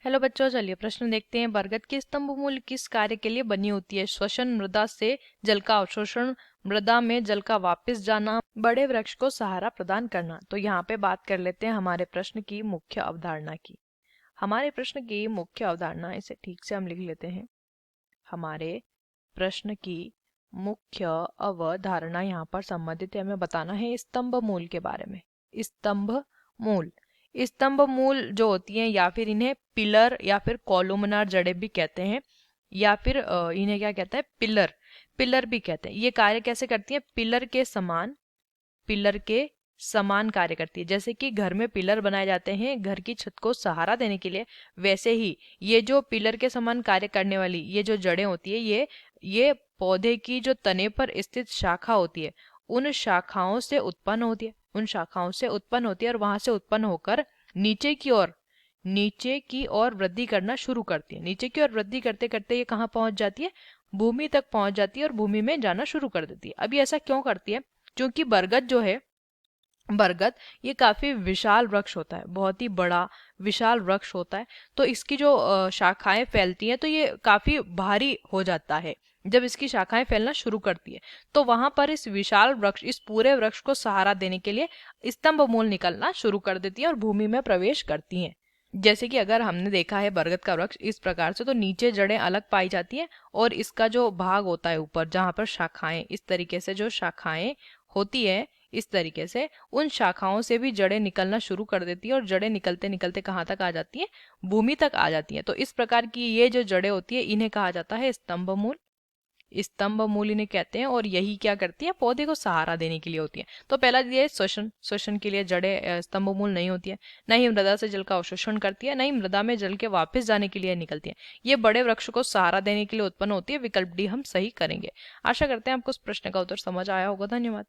Hello बच्चों, चलिए प्रश्न देखते हैं। बरगद की स्तंभ मूल किस कार्य के लिए बनी होती है? श्वसन, मृदा से जल का अवशोषण, मृदा में जल का वापस जाना, बड़े वृक्ष को सहारा प्रदान करना। तो यहाँ पे बात कर लेते हैं हमारे प्रश्न की मुख्य अवधारणा की। हमारे प्रश्न की मुख्य अवधारणा, इसे ठीक से हम लिख लेते हैं। हमारे प्रश्न की मुख्य अवधारणा यहाँ पर संबंधित है, हमें बताना है स्तंभ मूल के बारे में। स्तंभ मूल, स्तंभ मूल जो होती हैं, या फिर इन्हें पिलर या फिर कॉलुमनार जड़ें भी कहते हैं, या फिर इन्हें क्या कहते हैं, पिलर, पिलर भी कहते हैं। ये कार्य कैसे करती हैं? पिलर के समान, पिलर के समान कार्य करती है। जैसे कि घर में पिलर बनाए जाते हैं घर की छत को सहारा देने के लिए, वैसे ही ये जो पिलर के समान कार्य करने वाली ये जो जड़ें होती है, ये पौधे की जो तने पर स्थित शाखा होती है, उन शाखाओं से उत्पन्न होती है, उन शाखाओं से उत्पन्न होती है, और वहां से उत्पन्न होकर नीचे की ओर वृद्धि करना शुरू करती है। नीचे की ओर वृद्धि करते करते ये कहाँ पहुंच जाती है? भूमि तक पहुंच जाती है, और भूमि में जाना शुरू कर देती है। अभी ऐसा क्यों करती है? क्योंकि बरगद जो है, बरगद ये काफी विशाल वृक्ष होता है, बहुत ही बड़ा विशाल वृक्ष होता है। तो इसकी जो शाखाएं फैलती हैं, तो ये काफी भारी हो जाता है। जब इसकी शाखाएं फैलना शुरू करती है, तो वहां पर इस विशाल वृक्ष, इस पूरे वृक्ष को सहारा देने के लिए स्तंभ मूल निकलना शुरू कर देती है और भूमि में प्रवेश करती हैं। जैसे कि अगर हमने देखा है बरगद का वृक्ष इस प्रकार से, तो नीचे जड़ें अलग पाई जाती हैं, और इसका जो भाग होता है ऊपर, जहाँ पर शाखाएं, इस तरीके से जो शाखाएं होती है, इस तरीके से उन शाखाओं से भी जड़ें निकलना शुरू कर देती है, और जड़ें निकलते निकलते कहाँ तक आ जाती हैं? भूमि तक आ जाती हैं। तो इस प्रकार की ये जो जड़ें होती है, इन्हें कहा जाता है स्तंभ मूल। स्तंभ मूल इन्हें कहते हैं, और यही क्या करती है? पौधे को सहारा देने के लिए होती है। तो पहला दिया है श्वसन, श्वसन के लिए जड़ें स्तंभ मूल नहीं होती है। न ही मृदा से जल का अवशोषण करती है, न ही मृदा में जल के वापस जाने के लिए निकलती है। ये बड़े वृक्ष को सहारा देने के लिए उत्पन्न होती है। विकल्प डी हम सही करेंगे। आशा करते हैं आपको इस प्रश्न का उत्तर समझ आया होगा। धन्यवाद।